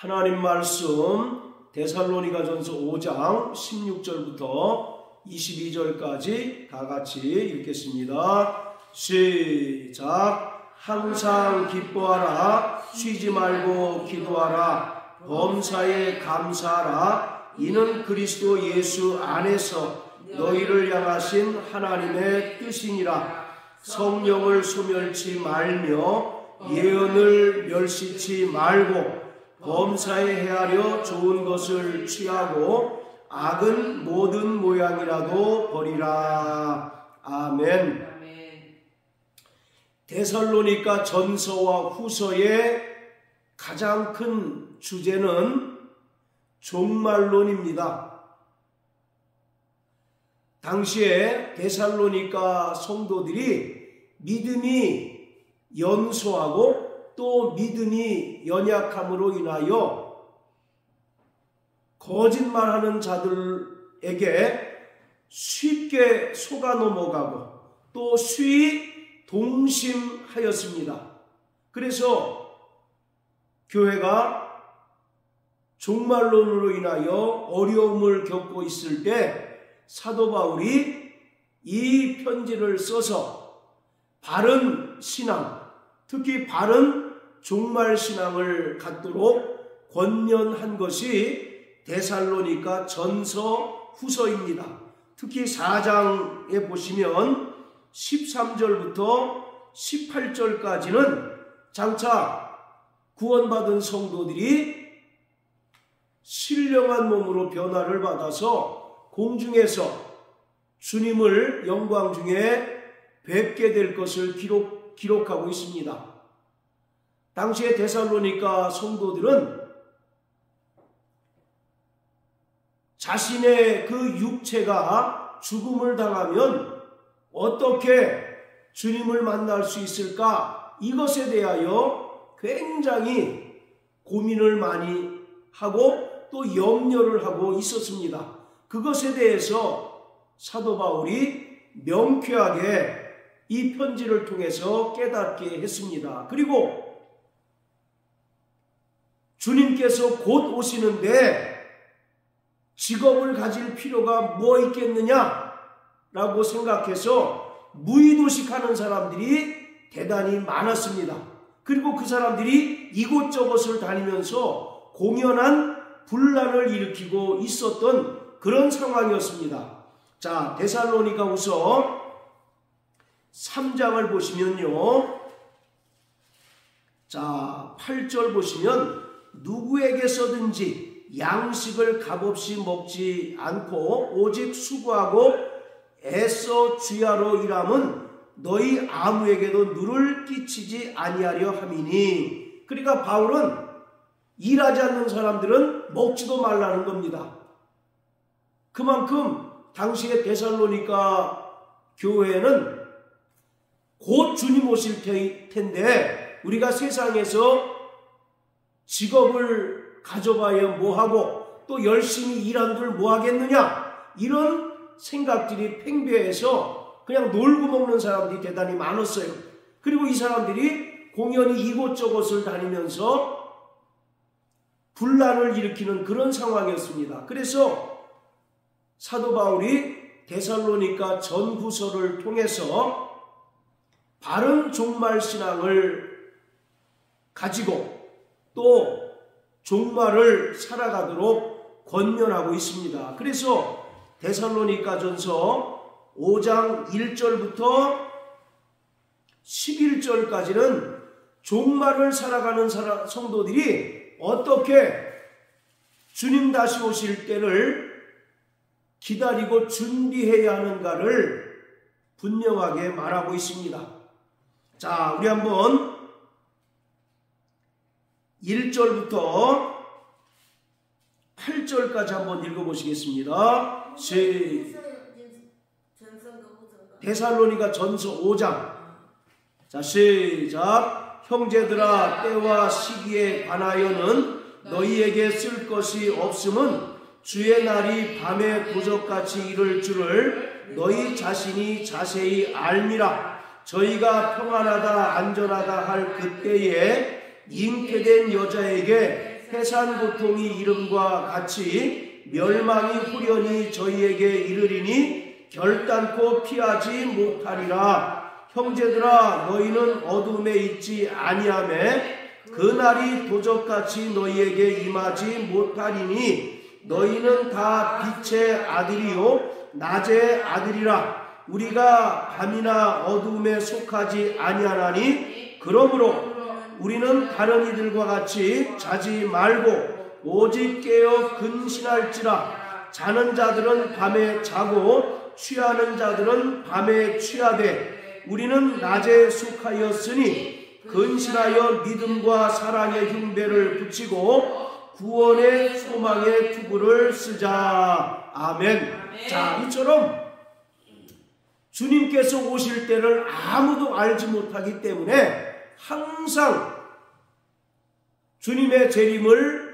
하나님 말씀 데살로니가전서 5장 16절부터 22절까지 다 같이 읽겠습니다. 시작. 항상 기뻐하라. 쉬지 말고 기도하라. 범사에 감사하라. 이는 그리스도 예수 안에서 너희를 향하신 하나님의 뜻이니라. 성령을 소멸치 말며 예언을 멸시치 말고 범사에 헤아려 좋은 것을 취하고 악은 모든 모양이라도 버리라. 아멘. 데살로니가 전서와 후서의 가장 큰 주제는 종말론입니다. 당시에 데살로니가 성도들이 믿음이 연소하고 또 믿음이 연약함으로 인하여 거짓말하는 자들에게 쉽게 속아 넘어가고 또 쉬이 동심하였습니다. 그래서 교회가 종말론으로 인하여 어려움을 겪고 있을 때 사도 바울이 이 편지를 써서 바른 신앙, 특히 바른 종말신앙을 갖도록 권면한 것이 데살로니가 전서 후서입니다. 특히 4장에 보시면 13절부터 18절까지는 장차 구원받은 성도들이 신령한 몸으로 변화를 받아서 공중에서 주님을 영광 중에 뵙게 될 것을 기록하고 있습니다. 당시에 데살로니가 성도들은 자신의 그 육체가 죽음을 당하면 어떻게 주님을 만날 수 있을까? 이것에 대하여 굉장히 고민을 많이 하고 또 염려를 하고 있었습니다. 그것에 대해서 사도 바울이 명쾌하게 이 편지를 통해서 깨닫게 했습니다. 그리고 주님께서 곧 오시는데 직업을 가질 필요가 뭐 있겠느냐라고 생각해서 무의도식하는 사람들이 대단히 많았습니다. 그리고 그 사람들이 이곳저곳을 다니면서 공연한 분란을 일으키고 있었던 그런 상황이었습니다. 자, 데살로니가후서 3장을 보시면요. 자, 8절 보시면 누구에게서든지 양식을 값없이 먹지 않고 오직 수고하고 애써 주야로 일함은 너희 아무에게도 누를 끼치지 아니하려 함이니. 그러니까 바울은 일하지 않는 사람들은 먹지도 말라는 겁니다. 그만큼 당시의 데살로니가 교회는 곧 주님 오실 텐데 우리가 세상에서 직업을 가져봐야 뭐하고 또 열심히 일한들 뭐하겠느냐, 이런 생각들이 팽배해서 그냥 놀고 먹는 사람들이 대단히 많았어요. 그리고 이 사람들이 공연히 이곳저곳을 다니면서 분란을 일으키는 그런 상황이었습니다. 그래서 사도 바울이 데살로니가 전후서를 통해서 바른 종말신앙을 가지고 또 종말을 살아가도록 권면하고 있습니다. 그래서 데살로니가전서 5장 1절부터 11절까지는 종말을 살아가는 성도들이 어떻게 주님 다시 오실 때를 기다리고 준비해야 하는가를 분명하게 말하고 있습니다. 자, 우리 한번 1절부터 8절까지 한번 읽어보시겠습니다. 데살로니가 전서 5장. 자, 시작. 형제들아, 때와 시기에 관하여는 너희에게 쓸 것이 없음은 주의 날이 밤에 도적같이 이를 줄을 너희 자신이 자세히 알미라. 저희가 평안하다 안전하다 할 그때에 잉태된 여자에게 해산 고통이 이름과 같이 멸망이 후련히 저희에게 이르리니 결단코 피하지 못하리라. 형제들아, 너희는 어둠에 있지 아니하매 그날이 도적같이 너희에게 임하지 못하리니 너희는 다 빛의 아들이요 낮의 아들이라. 우리가 밤이나 어둠에 속하지 아니하나니 그러므로 우리는 다른 이들과 같이 자지 말고 오직 깨어 근신할지라. 자는 자들은 밤에 자고 취하는 자들은 밤에 취하되 우리는 낮에 속하였으니 근신하여 믿음과 사랑의 흉배를 붙이고 구원의 소망의 투구를 쓰자. 아멘. 자, 이처럼 주님께서 오실 때를 아무도 알지 못하기 때문에 항상 주님의 재림을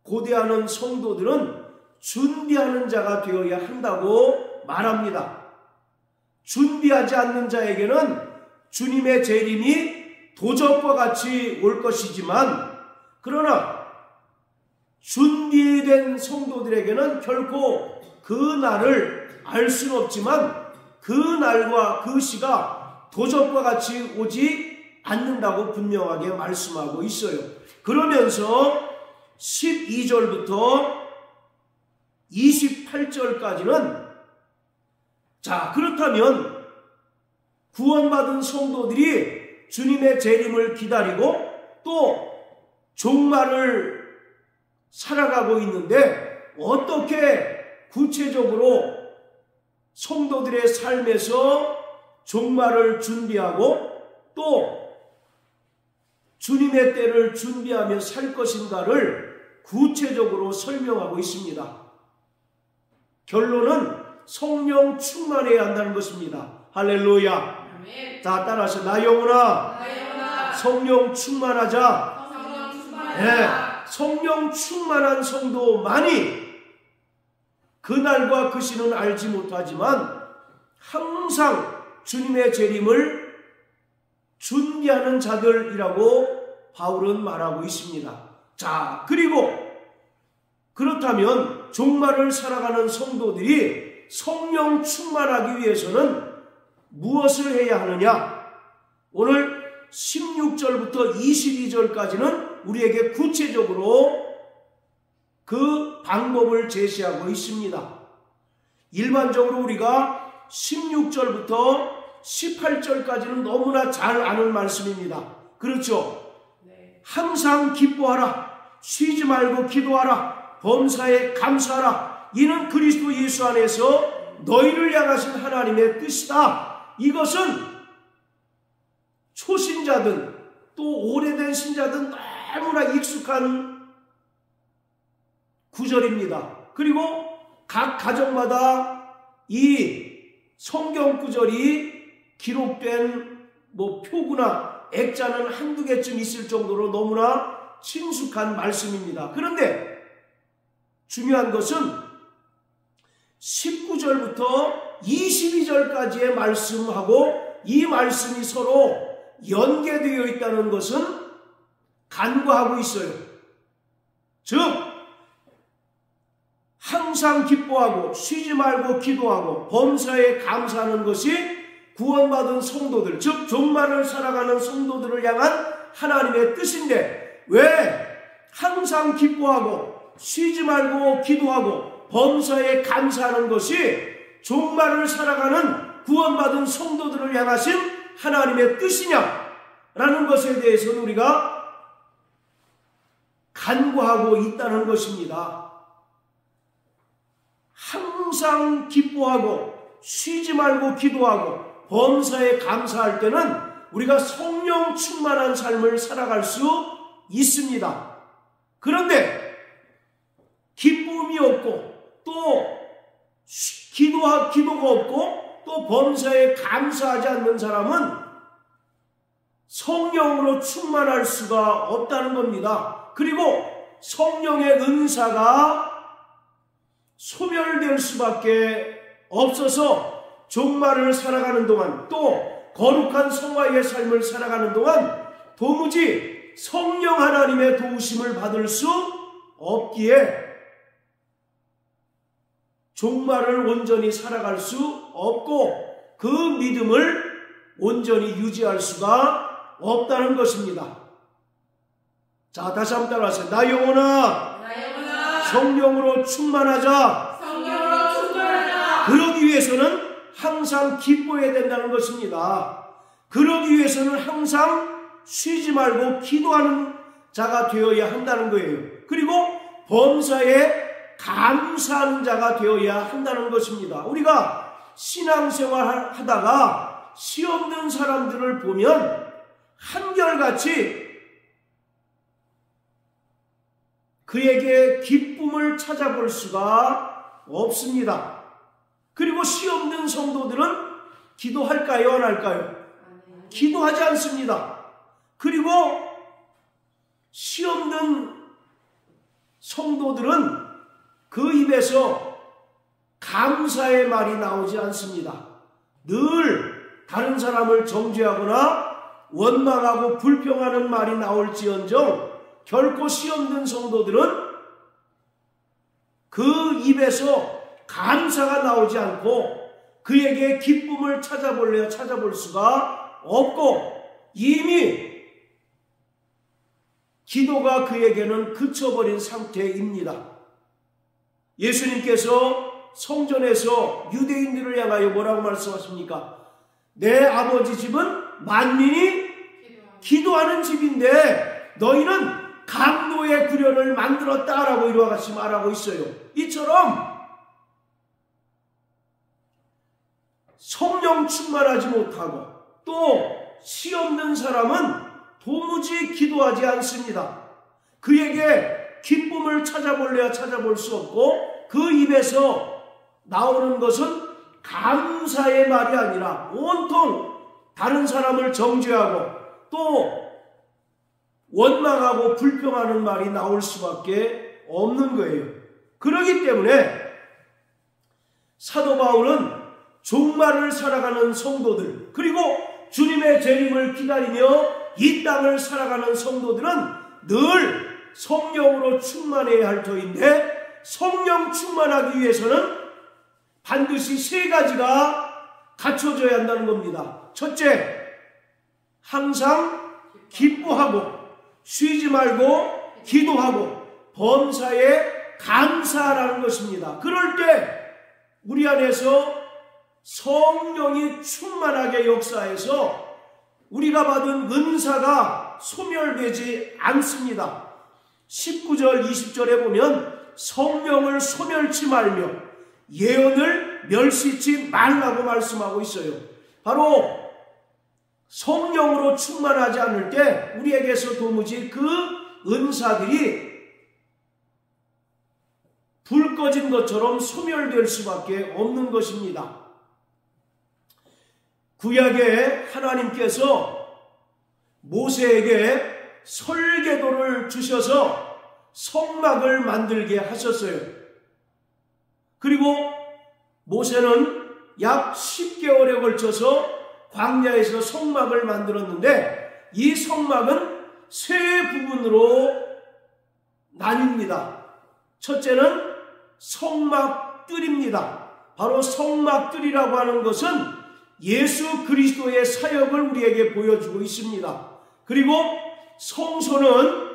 고대하는 성도들은 준비하는 자가 되어야 한다고 말합니다. 준비하지 않는 자에게는 주님의 재림이 도적과 같이 올 것이지만, 그러나 준비된 성도들에게는 결코 그 날을 알 수는 없지만 그 날과 그 시가 도적과 같이 오지 않는다고 분명하게 말씀하고 있어요. 그러면서 12절부터 28절까지는 자, 그렇다면 구원받은 성도들이 주님의 재림을 기다리고 또 종말을 살아가고 있는데 어떻게 구체적으로 성도들의 삶에서 종말을 준비하고 또 주님의 때를 준비하며 살 것인가를 구체적으로 설명하고 있습니다. 결론은 성령 충만해야 한다는 것입니다. 할렐루야. 자, 따라서 나 영혼아 성령 충만하자. 네, 성령 충만한 성도만이 그날과 그 시는 알지 못하지만 항상 주님의 재림을 준비하는 자들이라고 바울은 말하고 있습니다. 자, 그리고 그렇다면 종말을 살아가는 성도들이 성령 충만하기 위해서는 무엇을 해야 하느냐? 오늘 16절부터 22절까지는 우리에게 구체적으로 그 방법을 제시하고 있습니다. 일반적으로 우리가 16절부터 18절까지는 너무나 잘 아는 말씀입니다. 그렇죠? 항상 기뻐하라. 쉬지 말고 기도하라. 범사에 감사하라. 이는 그리스도 예수 안에서 너희를 향하신 하나님의 뜻이다. 이것은 초신자든 또 오래된 신자든 너무나 익숙한 구절입니다. 그리고 각 가정마다 이 성경 구절이 기록된 표구나 액자는 한두 개쯤 있을 정도로 너무나 친숙한 말씀입니다. 그런데 중요한 것은 19절부터 22절까지의 말씀하고 이 말씀이 서로 연계되어 있다는 것은 간과하고 있어요. 즉 항상 기뻐하고 쉬지 말고 기도하고 범사에 감사하는 것이 구원받은 성도들, 즉 종말을 살아가는 성도들을 향한 하나님의 뜻인데 왜 항상 기뻐하고 쉬지 말고 기도하고 범사에 감사하는 것이 종말을 살아가는 구원받은 성도들을 향하신 하나님의 뜻이냐라는 것에 대해서는 우리가 간과하고 있다는 것입니다. 항상 기뻐하고 쉬지 말고 기도하고 범사에 감사할 때는 우리가 성령 충만한 삶을 살아갈 수 있습니다. 그런데 기쁨이 없고 또 기도가 없고 또 범사에 감사하지 않는 사람은 성령으로 충만할 수가 없다는 겁니다. 그리고 성령의 은사가 소멸될 수밖에 없어서 종말을 살아가는 동안 또 거룩한 성화의 삶을 살아가는 동안 도무지 성령 하나님의 도우심을 받을 수 없기에 종말을 온전히 살아갈 수 없고 그 믿음을 온전히 유지할 수가 없다는 것입니다. 자, 다시 한번 따라하세요. 나 영혼아, 성령으로 충만하자. 그러기 위해서는 항상 기뻐해야 된다는 것입니다. 그러기 위해서는 항상 쉬지 말고 기도하는 자가 되어야 한다는 거예요. 그리고 범사에 감사하는 자가 되어야 한다는 것입니다. 우리가 신앙생활 하다가 시험 든 사람들을 보면 한결같이 그에게 기쁨을 찾아볼 수가 없습니다. 그리고 시험 든 성도들은 기도할까요? 안 할까요? 기도하지 않습니다. 그리고 시험 든 성도들은 그 입에서 감사의 말이 나오지 않습니다. 늘 다른 사람을 정죄하거나 원망하고 불평하는 말이 나올지언정 결코 시험 든 성도들은 그 입에서 감사가 나오지 않고 그에게 기쁨을 찾아볼 수가 없고 이미 기도가 그에게는 그쳐버린 상태입니다. 예수님께서 성전에서 유대인들을 향하여 뭐라고 말씀하십니까? 내 아버지 집은 만민이 기도하는 집인데 너희는 강도의 구련을 만들었다라고 이와 같이 말하고 있어요. 이처럼 성령 충만하지 못하고 또 시 없는 사람은 도무지 기도하지 않습니다. 그에게 기쁨을 찾아볼래야 찾아볼 수 없고 그 입에서 나오는 것은 감사의 말이 아니라 온통 다른 사람을 정죄하고 또 원망하고 불평하는 말이 나올 수밖에 없는 거예요. 그렇기 때문에 사도 바울은 종말을 살아가는 성도들 그리고 주님의 재림을 기다리며 이 땅을 살아가는 성도들은 늘 성령으로 충만해야 할 터인데 성령 충만하기 위해서는 반드시 세 가지가 갖춰져야 한다는 겁니다. 첫째, 항상 기뻐하고 쉬지 말고 기도하고 범사에 감사하라는 것입니다. 그럴 때 우리 안에서 성령이 충만하게 역사해서 우리가 받은 은사가 소멸되지 않습니다. 19절 20절에 보면 성령을 소멸치 말며 예언을 멸시치 말라고 말씀하고 있어요. 바로 성령으로 충만하지 않을 때 우리에게서 도무지 그 은사들이 불 꺼진 것처럼 소멸될 수밖에 없는 것입니다. 구약에 하나님께서 모세에게 설계도를 주셔서 성막을 만들게 하셨어요. 그리고 모세는 약 10개월에 걸쳐서 광야에서 성막을 만들었는데 이 성막은 세 부분으로 나뉩니다. 첫째는 성막뜰입니다. 바로 성막뜰이라고 하는 것은 예수 그리스도의 사역을 우리에게 보여주고 있습니다. 그리고 성소는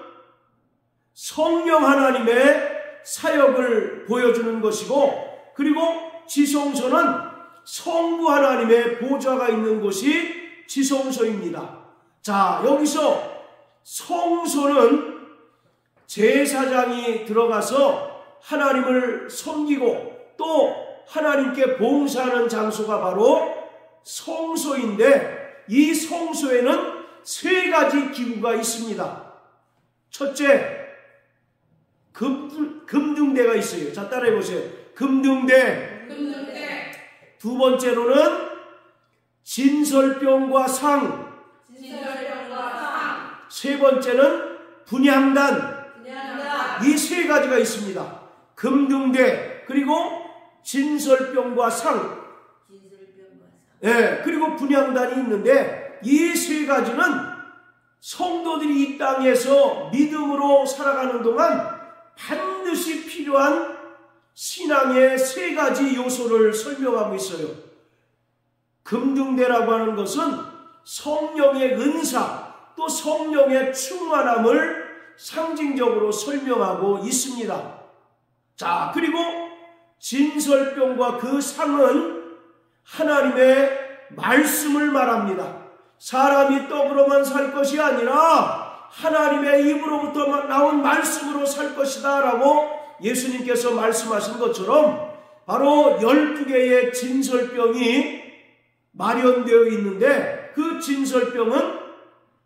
성령 하나님의 사역을 보여주는 것이고 그리고 지성소는 성부 하나님의 보좌가 있는 곳이 지성소입니다. 자, 여기서 성소는 제사장이 들어가서 하나님을 섬기고 또 하나님께 봉사하는 장소가 바로 성소인데 이 성소에는 세 가지 기구가 있습니다. 첫째, 금등대가 있어요. 자, 따라해 보세요. 금등대. 두 번째로는 진설병과 상. 세 번째는 분향단. 이 세 가지가 있습니다. 금등대 그리고 진설병과 상. 예, 그리고 분향단이 있는데 이 세 가지는 성도들이 이 땅에서 믿음으로 살아가는 동안 반드시 필요한 신앙의 세 가지 요소를 설명하고 있어요. 금등대라고 하는 것은 성령의 은사, 또 성령의 충만함을 상징적으로 설명하고 있습니다. 자, 그리고 진설병과 그 상은 하나님의 말씀을 말합니다. 사람이 떡으로만 살 것이 아니라 하나님의 입으로부터 나온 말씀으로 살 것이다 라고 예수님께서 말씀하신 것처럼 바로 12개의 진설병이 마련되어 있는데, 그 진설병은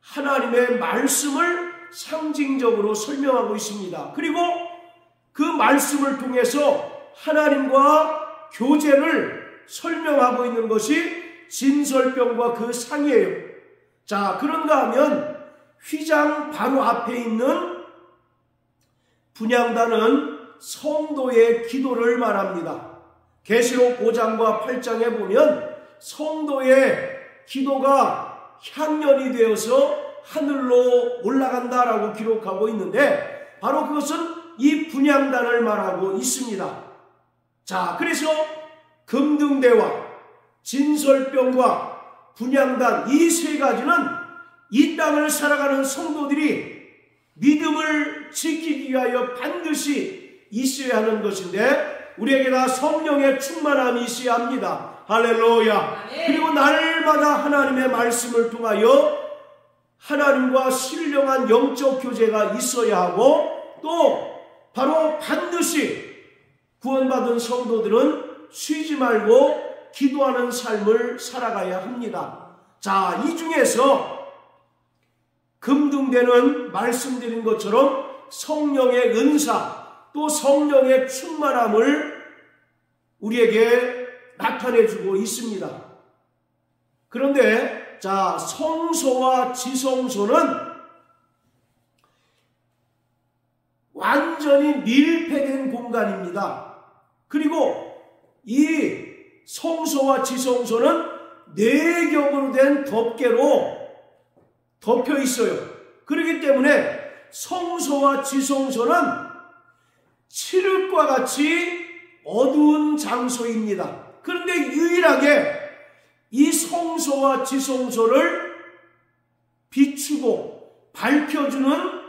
하나님의 말씀을 상징적으로 설명하고 있습니다. 그리고 그 말씀을 통해서 하나님과 교제를 설명하고 있는 것이 진설병과 그 상이에요. 자, 그런가 하면 휘장 바로 앞에 있는 분향단은 성도의 기도를 말합니다. 계시록 5장과 8장에 보면 성도의 기도가 향연이 되어서 하늘로 올라간다라고 기록하고 있는데, 바로 그것은 이 분향단을 말하고 있습니다. 자, 그래서 금등대와 진설병과 분향단, 이 세 가지는 이 땅을 살아가는 성도들이 믿음을 지키기 위하여 반드시 있어야 하는 것인데, 우리에게 다 성령의 충만함이 있어야 합니다. 할렐루야. 그리고 날마다 하나님의 말씀을 통하여 하나님과 신령한 영적 교제가 있어야 하고, 또 바로 반드시 구원받은 성도들은 쉬지 말고 기도하는 삶을 살아가야 합니다. 자, 이 중에서 금등대는 말씀드린 것처럼 성령의 은사, 또 성령의 충만함을 우리에게 나타내주고 있습니다. 그런데 자, 성소와 지성소는 완전히 밀폐된 공간입니다. 그리고 이 성소와 지성소는 4겹으로 된 덮개로 덮여 있어요. 그렇기 때문에 성소와 지성소는 칠흑과 같이 어두운 장소입니다. 그런데 유일하게 이 성소와 지성소를 비추고 밝혀주는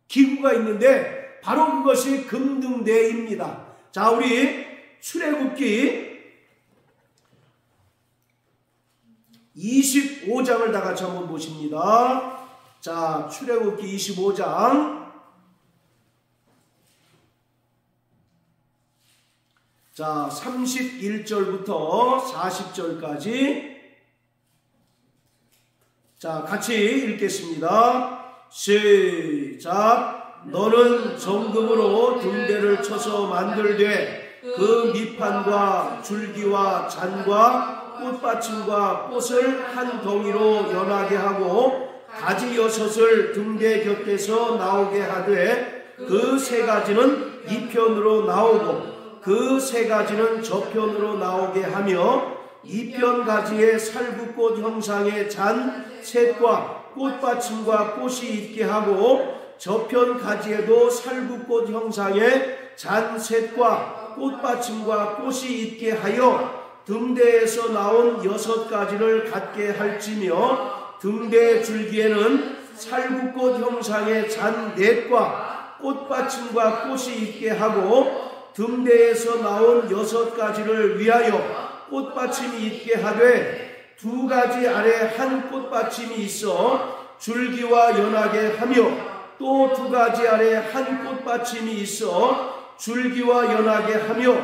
기구가 있는데, 바로 그것이 금등대입니다. 자, 우리 출애굽기 25장을 다 같이 한번 보십니다. 자, 출애굽기 25장. 자, 31절부터 40절까지. 자, 같이 읽겠습니다. 시작. 너는 정금으로 등대를 쳐서 만들되 그 밑판과 줄기와 잔과 꽃받침과 꽃을 한 덩이로 연하게 하고 가지 6을 등대 곁에서 나오게 하되, 그 3가지는 이 편으로 나오고 그 3가지는 저편으로 나오게 하며, 이 편 가지에 살구꽃 형상의 잔 셋과 꽃받침과 꽃이 있게 하고, 저편 가지에도 살구꽃 형상의 잔 셋과 꽃받침과 꽃이 있게 하여 등대에서 나온 6가지를 갖게 할지며, 등대 줄기에는 살구꽃 형상의 잔 넷과 꽃받침과 꽃이 있게 하고, 등대에서 나온 6가지를 위하여 꽃받침이 있게 하되, 2가지 아래 한 꽃받침이 있어 줄기와 연하게 하며, 또 2가지 아래 한 꽃받침이 있어 줄기와 연하게 하며,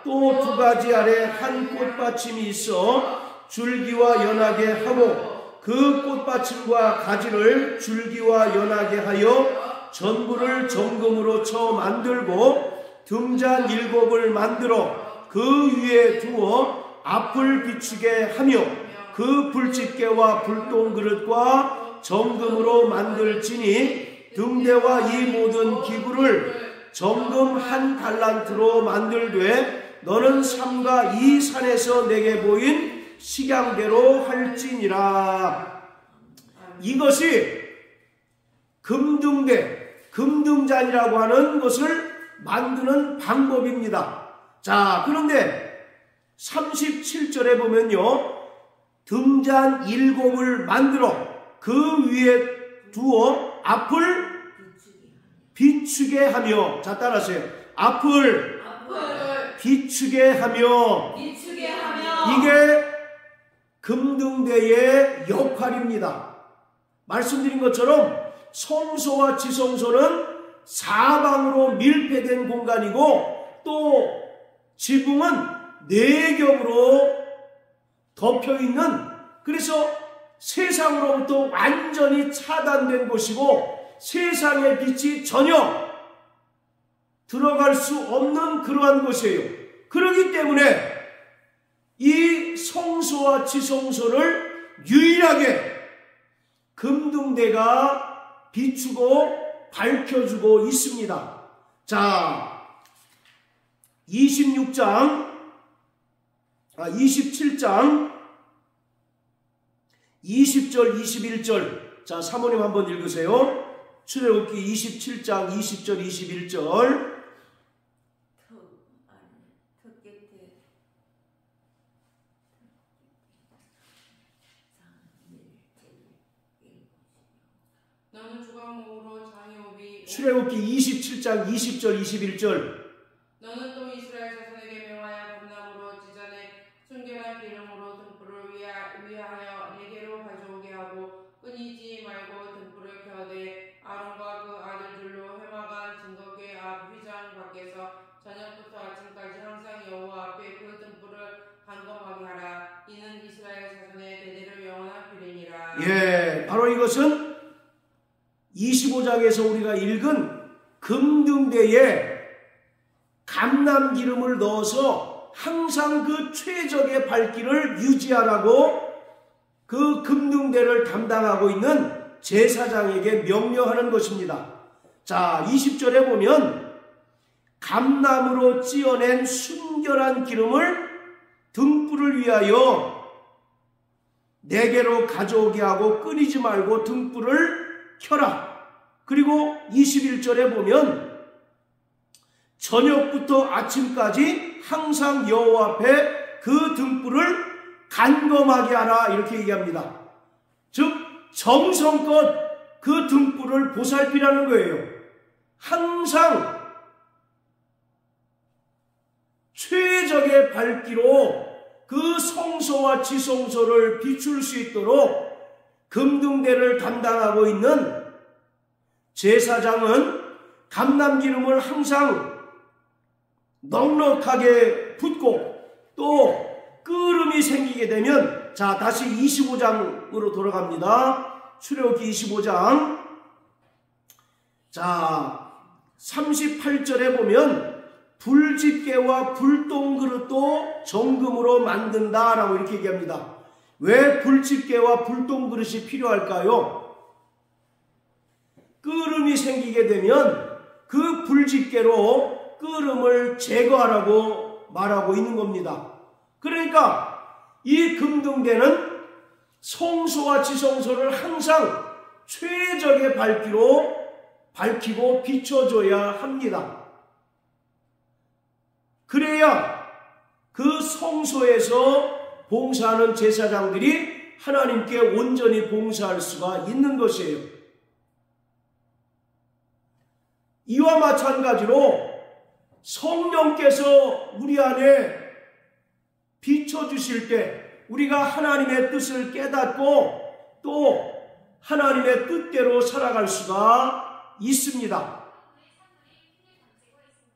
또 2가지 아래 한 꽃받침이 있어 줄기와 연하게 하고, 그 꽃받침과 가지를 줄기와 연하게 하여 전부를 정금으로 쳐 만들고, 등잔 7을 만들어 그 위에 두어 앞을 비추게 하며, 그 불집게와 불똥그릇과 정금으로 만들지니, 등대와 이 모든 기구를 정금 1달란트로 만들되, 너는 삼가 이 산에서 내게 보인 식양대로 할지니라. 이것이 금등대, 금등잔이라고 하는 것을 만드는 방법입니다. 자, 그런데 37절에 보면요, 등잔 7을 만들어 그 위에 두어 앞을 비추게 하며, 자, 따라하세요. 앞을 비추게 하며. 이게 금등대의 역할입니다. 말씀드린 것처럼 성소와 지성소는 사방으로 밀폐된 공간이고, 또 지붕은 4겹으로 덮여있는, 그래서 세상으로부터 완전히 차단된 곳이고 세상의 빛이 전혀 들어갈 수 없는 그러한 곳이에요. 그렇기 때문에 이 성소와 지성소를 유일하게 금등대가 비추고 밝혀주고 있습니다. 자, 27장 20절 21절. 자, 사모님 한번 읽으세요. 출애굽기 27장 20절 21절. 너는 주광목으로 장애오비. 출애굽기 27장 20절 21절. 너는 또 이스라엘 자손에게 명하여 감나무로 지전에 순결한 기름으로 등불을 위하여 네게로 가져오게 하고 끊이지 말고 등불을 켜되 아론과 그 아들들로 회막안 증거궤 앞 휘장 밖에서 저녁부터 아침까지 항상 여호와 앞에 그 등불을 감금하게 하라. 이는 이스라엘 자손의 대대로 영원한 규례니라. 예, 바로 이것은 25장에서 우리가 읽은 금등대에 감람기름을 넣어서 항상 그 최적의 밝기를 유지하라고 그 금등대를 담당하고 있는 제사장에게 명령하는 것입니다. 자, 20절에 보면 감람으로 찧어낸 순결한 기름을 등불을 위하여 네게로 가져오게 하고 끊이지 말고 등불을 켜라. 그리고 21절에 보면 저녁부터 아침까지 항상 여호와 앞에 그 등불을 간검하게 하라, 이렇게 얘기합니다. 즉 정성껏 그 등불을 보살피라는 거예요. 항상 최적의 밝기로 그 성소와 지성소를 비출 수 있도록 금등대를 담당하고 있는 제사장은 감람기름을 항상 넉넉하게 붓고, 또 끓음이 생기게 되면, 자, 다시 25장으로 돌아갑니다. 출애굽기 25장. 자, 38절에 보면 불집게와 불똥그릇도 정금으로 만든다라고 이렇게 얘기합니다. 왜 불집게와 불똥그릇이 필요할까요? 끓음이 생기게 되면 그 불집게로 끓음을 제거하라고 말하고 있는 겁니다. 그러니까 이 금등대는 성소와 지성소를 항상 최적의 밝기로 밝히고 비춰줘야 합니다. 그래야 그 성소에서 봉사하는 제사장들이 하나님께 온전히 봉사할 수가 있는 것이에요. 이와 마찬가지로 성령께서 우리 안에 비춰주실 때 우리가 하나님의 뜻을 깨닫고 또 하나님의 뜻대로 살아갈 수가 있습니다.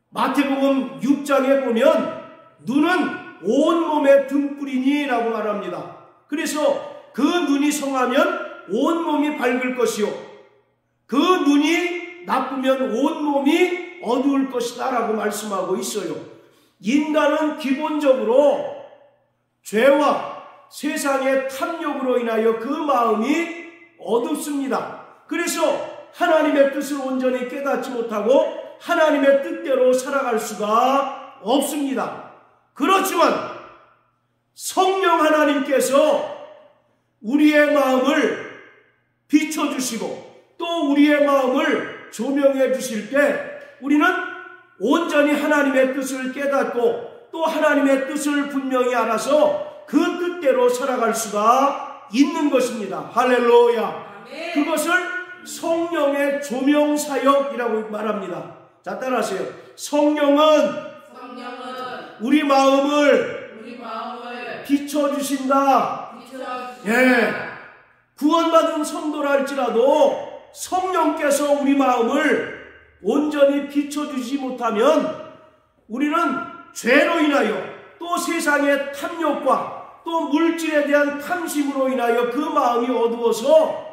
마태복음 6장에 보면 눈은 온몸의 등불이니 라고 말합니다. 그래서 그 눈이 성하면 온몸이 밝을 것이요, 그 눈이 나쁘면 온몸이 어두울 것이다 라고 말씀하고 있어요. 인간은 기본적으로 죄와 세상의 탐욕으로 인하여 그 마음이 어둡습니다. 그래서 하나님의 뜻을 온전히 깨닫지 못하고 하나님의 뜻대로 살아갈 수가 없습니다. 그렇지만 성령 하나님께서 우리의 마음을 비춰주시고 또 우리의 마음을 조명해 주실 때 우리는 온전히 하나님의 뜻을 깨닫고 또 하나님의 뜻을 분명히 알아서 그 뜻대로 살아갈 수가 있는 것입니다. 할렐루야. 그것을 성령의 조명사역이라고 말합니다. 자, 따라하세요. 성령은 우리 마음을 비춰주신다. 예. 구원받은 성도라 할지라도 성령께서 우리 마음을 온전히 비춰주지 못하면 우리는 죄로 인하여 또 세상의 탐욕과 또 물질에 대한 탐심으로 인하여 그 마음이 어두워서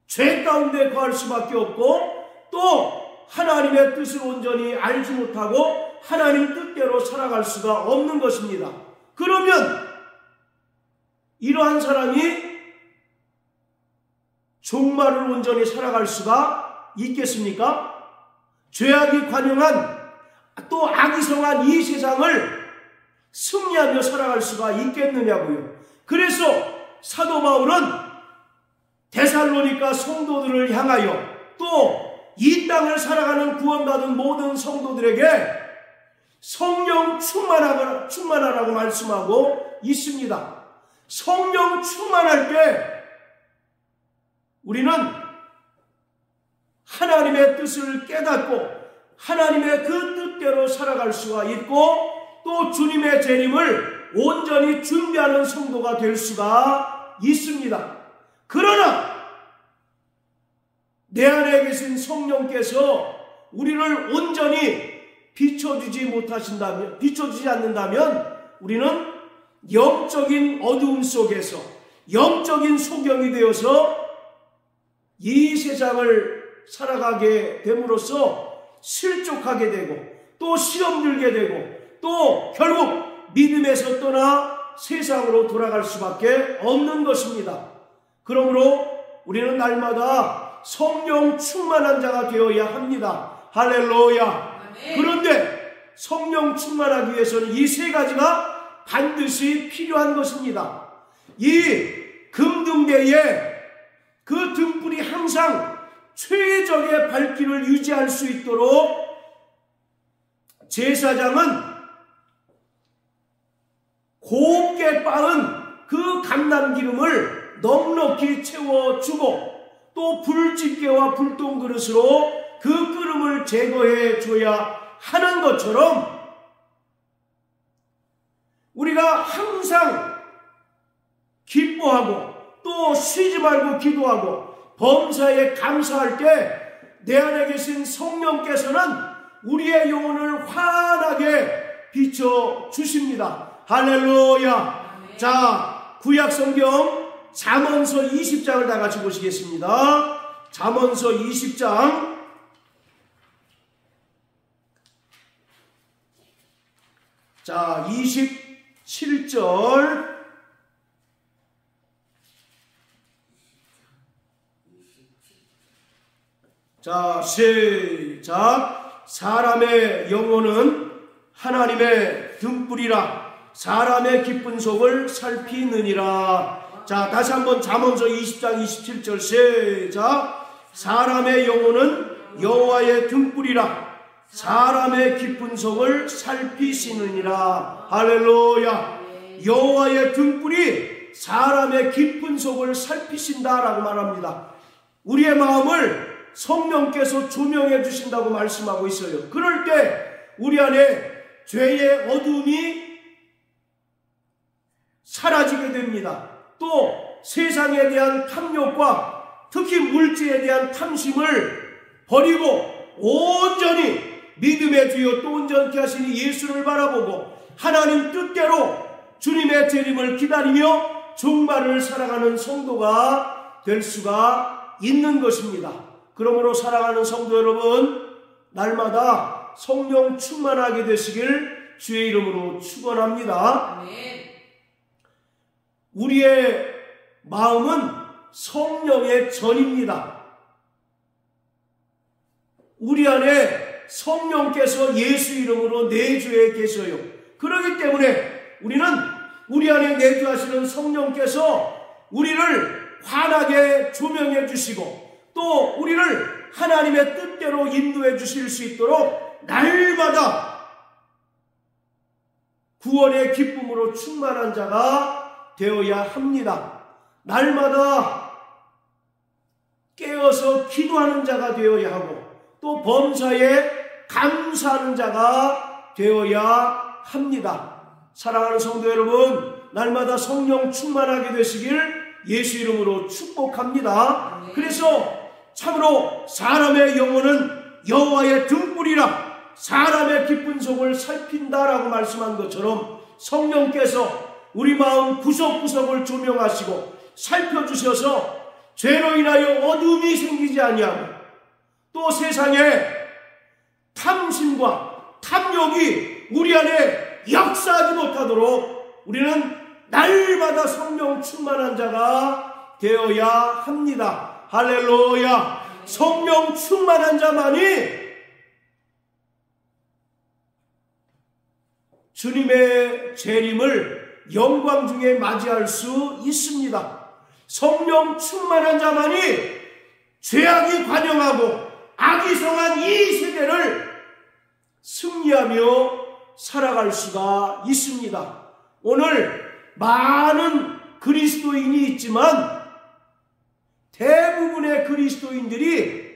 죄 가운데 거할 수밖에 없고 또 하나님의 뜻을 온전히 알지 못하고 하나님 뜻대로 살아갈 수가 없는 것입니다. 그러면 이러한 사람이 종말을 온전히 살아갈 수가 있겠습니까? 죄악이 관영한 또 악이성한 이 세상을 승리하며 살아갈 수가 있겠느냐고요. 그래서 사도 바울은 데살로니가 성도들을 향하여 또 이 땅을 살아가는 구원받은 모든 성도들에게 성령 충만하라고 말씀하고 있습니다. 성령 충만할 때 우리는 하나님의 뜻을 깨닫고 하나님의 그 뜻대로 살아갈 수가 있고 또 주님의 재림을 온전히 준비하는 성도가 될 수가 있습니다. 그러나 내 안에 계신 성령께서 우리를 온전히 비춰주지 않는다면 우리는 영적인 어두움 속에서 영적인 소경이 되어서 이 세상을 살아가게 됨으로써 실족하게 되고 또 시험 들게 되고 또 결국 믿음에서 떠나 세상으로 돌아갈 수밖에 없는 것입니다. 그러므로 우리는 날마다 성령 충만한 자가 되어야 합니다. 할렐루야. 그런데 성령 충만하기 위해서는 이 세 가지가 반드시 필요한 것입니다. 이 금등대에 그 등불이 항상 최적의 밝기를 유지할 수 있도록 제사장은 곱게 빻은 그 감람기름을 넉넉히 채워주고 또 불집게와 불똥그릇으로 그 끓음을 제거해 줘야 하는 것처럼 우리가 항상 기뻐하고 또 쉬지 말고 기도하고 범사에 감사할 때 내 안에 계신 성령께서는 우리의 영혼을 환하게 비춰주십니다. 할렐루야. 자, 구약성경 잠언서 20장을 다 같이 보시겠습니다. 잠언서 20장 자 27절 자 시작. 사람의 영혼은 하나님의 등불이라 사람의 깊은 속을 살피느니라. 자, 다시 한번 잠언서 20장 27절 시작. 사람의 영혼은 여호와의 등불이라 사람의 깊은 속을 살피시느니라. 할렐루야. 여호와의 등불이 사람의 깊은 속을 살피신다라고 말합니다. 우리의 마음을 성령께서 조명해 주신다고 말씀하고 있어요. 그럴 때 우리 안에 죄의 어두움이 사라지게 됩니다. 또 세상에 대한 탐욕과 특히 물질에 대한 탐심을 버리고 온전히 믿음의 주여 또 온전케 하시니 예수를 바라보고 하나님 뜻대로 주님의 재림을 기다리며 종말을 살아가는 성도가 될 수가 있는 것입니다. 그러므로 사랑하는 성도 여러분, 날마다 성령 충만하게 되시길 주의 이름으로 축원합니다. 우리의 마음은 성령의 전입니다. 우리 안에 성령께서 예수 이름으로 내주해 계셔요. 그렇기 때문에 우리는 우리 안에 내주하시는 성령께서 우리를 환하게 조명해 주시고 또 우리를 하나님의 뜻대로 인도해 주실 수 있도록 날마다 구원의 기쁨으로 충만한 자가 되어야 합니다. 날마다 깨어서 기도하는 자가 되어야 하고 또 범사에 감사하는 자가 되어야 합니다. 사랑하는 성도 여러분, 날마다 성령 충만하게 되시길 예수 이름으로 축복합니다. 그래서 참으로 사람의 영혼은 여호와의 등불이라 사람의 깊은 속을 살핀다라고 말씀한 것처럼 성령께서 우리 마음 구석구석을 조명하시고 살펴주셔서 죄로 인하여 어둠이 생기지 아니하고 또 세상에 탐심과 탐욕이 우리 안에 역사하지 못하도록 우리는 날마다 성령 충만한 자가 되어야 합니다. 할렐루야. 성령 충만한 자만이 주님의 재림을 영광 중에 맞이할 수 있습니다. 성령 충만한 자만이 죄악이 관영하고 악이 성한 이 세대를 승리하며 살아갈 수가 있습니다. 오늘 많은 그리스도인이 있지만 대부분의 그리스도인들이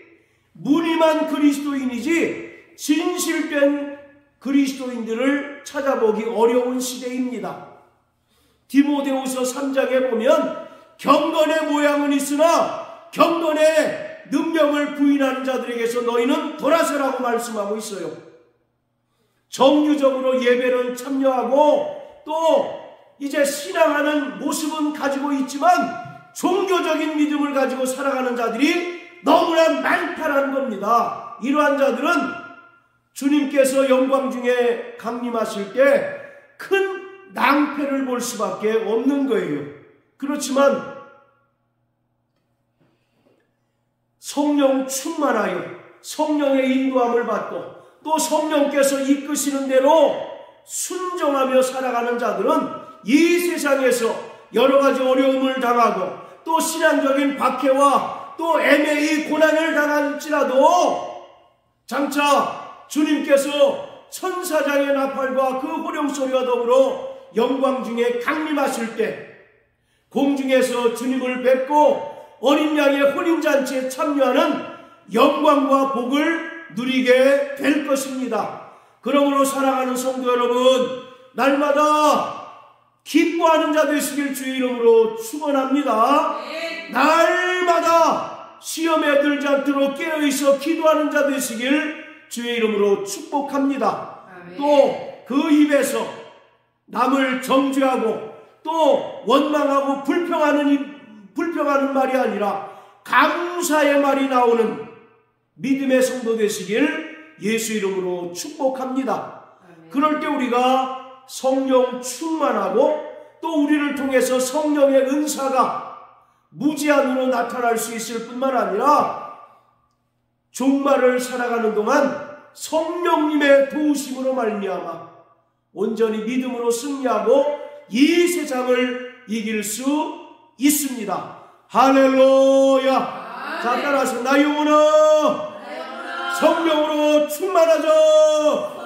무늬만 그리스도인이지 진실된 그리스도인들을 찾아보기 어려운 시대입니다. 디모데후서 3장에 보면 경건의 모양은 있으나 경건의 능력을 부인하는 자들에게서 너희는 돌아서라고 말씀하고 있어요. 정규적으로 예배는 참여하고 또 이제 신앙하는 모습은 가지고 있지만 종교적인 믿음을 가지고 살아가는 자들이 너무나 많다는 겁니다. 이러한 자들은 주님께서 영광 중에 강림하실 때 큰 낭패를 볼 수밖에 없는 거예요. 그렇지만 성령 충만하여 성령의 인도함을 받고 또 성령께서 이끄시는 대로 순종하며 살아가는 자들은 이 세상에서 여러 가지 어려움을 당하고 또 신앙적인 박해와 또 애매히 고난을 당할지라도 장차 주님께서 천사장의 나팔과 그 호령소리와 더불어 영광 중에 강림하실 때 공중에서 주님을 뵙고 어린 양의 혼인잔치에 참여하는 영광과 복을 누리게 될 것입니다. 그러므로 사랑하는 성도 여러분, 날마다 기뻐하는 자 되시길 주의 이름으로 축원합니다. 날마다 시험에 들지 않도록 깨어있어 기도하는 자 되시길 주의 이름으로 축복합니다. 또 그 입에서 남을 정죄하고 또 원망하고 불평하는 말이 아니라 감사의 말이 나오는 믿음의 성도 되시길 예수 이름으로 축복합니다. 그럴 때 우리가 성령 충만하고 또 우리를 통해서 성령의 은사가 무제한으로 나타날 수 있을 뿐만 아니라 종말을 살아가는 동안 성령님의 도우심으로 말미암아 온전히 믿음으로 승리하고 이 세상을 이길 수 있습니다. 할렐루야. 자, 따라서 나 영혼아 성령으로 충만하자.